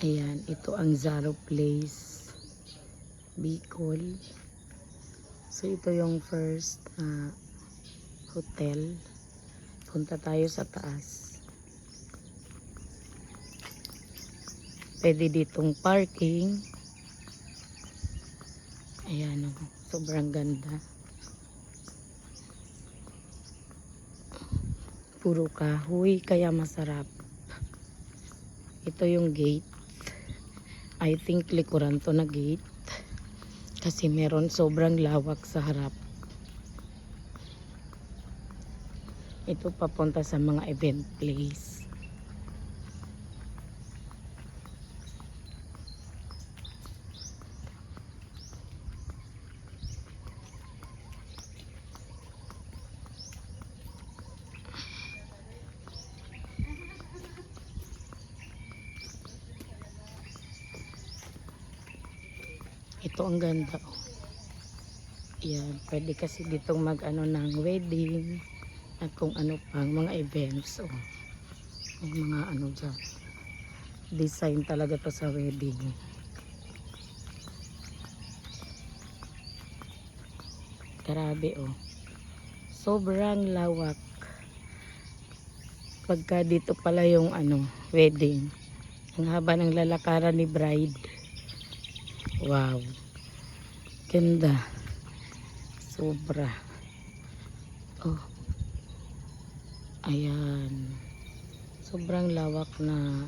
Ayan, ito ang Zaro Place, Bicol. So ito yung first hotel. Punta tayo sa taas. Pwede ditong parking. Ayan o, sobrang ganda. Puro kahoy, kaya masarap. Ito yung gate. I think likuran to na gate. Kasi meron sobrang lawak sa harap. Ito papunta sa mga event place. Ito ang ganda. Yan, pwede kasi ditong mag-ano ng wedding at kung ano pang mga events. May mga ano dyan. Design talaga to sa wedding. Grabe sobrang lawak. Pagka dito pala yung wedding. Ang haba ng lalakaran ni bride. Wow. Ganda. Sobra. Ayan. Sobrang lawak na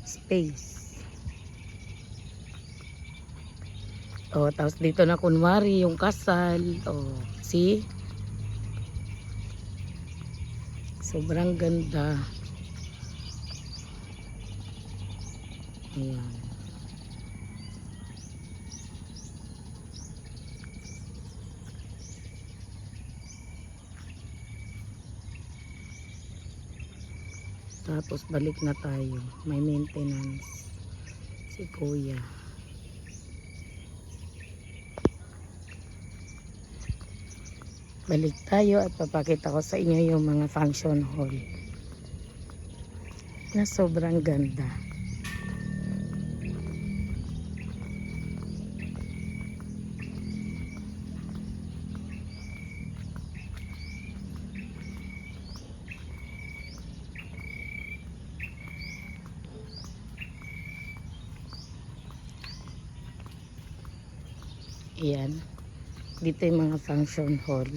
space. Tapos dito na kunwari yung kasal. See? Sobrang ganda. Ayan. Tapos balik na tayo. May maintenance si Kuya. Balik tayo at papakita ko sa inyo yung mga function hall na sobrang ganda. Ayan. Dito yung mga function hall.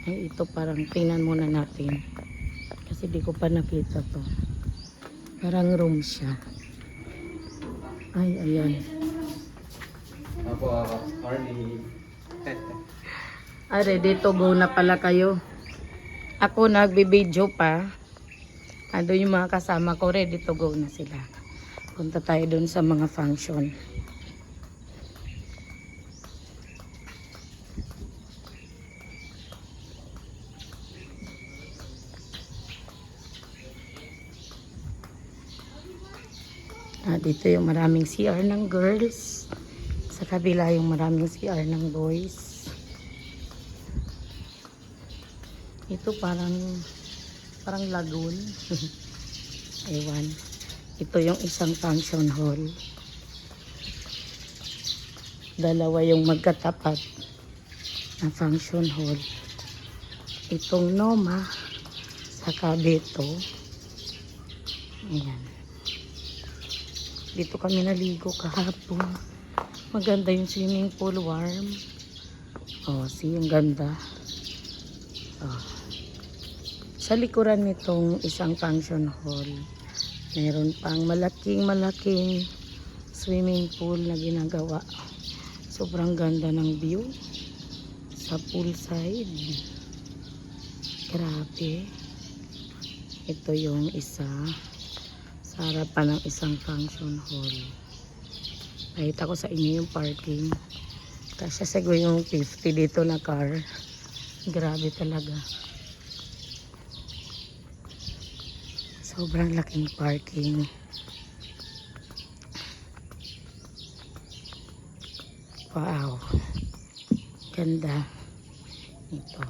Ay, ito parang tingnan muna natin. Kasi di ko pa nakita to. Parang room siya. Ay, ayan. Ako, Arnie. Ay, ready to go na pala kayo. Ako nagbibideo pa. Ando yung mga kasama ko, ready to go na sila. Punta tayo dun sa mga function. Dito yung maraming CR ng girls. Sa kabila yung maraming CR ng boys. Ito parang lagoon. Ewan. Ito yung isang function hall. Dalawa yung magkatapat na function hall. Itong Noma sa Beto. Ayan. Dito kami naligo kahapon. Maganda yung swimming pool, warm. See, yung ganda. Sa likuran nitong isang function hall, meron pang malaking swimming pool na ginagawa. Sobrang ganda ng view sa poolside. Grabe. Ito yung isa sa harapan ng isang function hall. Nakita ko sa inyo yung parking. Kasi siguro yung 50 dito na car. Grabe talaga. Sobrang laking parking. Wow. Ganda. Ito.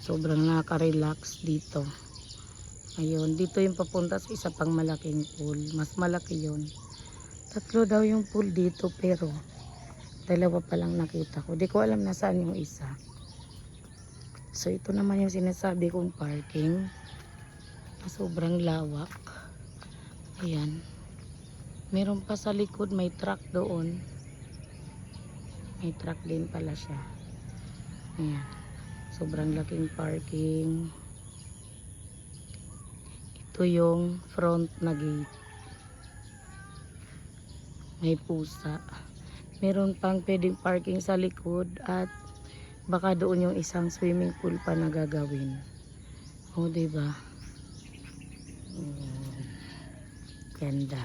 Sobrang nakaka-relax dito. Ayun, dito yung papunta sa isa pang malaking pool. Mas malaki yun. 3 daw yung pool dito pero 2 pa lang nakita ko. Di ko alam nasaan yung isa. So ito naman yung sinasabi kong parking. Na sobrang lawak. Ayan. Meron pa sa likod, may truck doon. May truck din pala siya. Ayan. Sobrang laking parking. Ito yung front na gate. May pusa. Meron pang pwedeng parking sa likod at baka doon yung isang swimming pool pa na gagawin. O, diba? Ganda.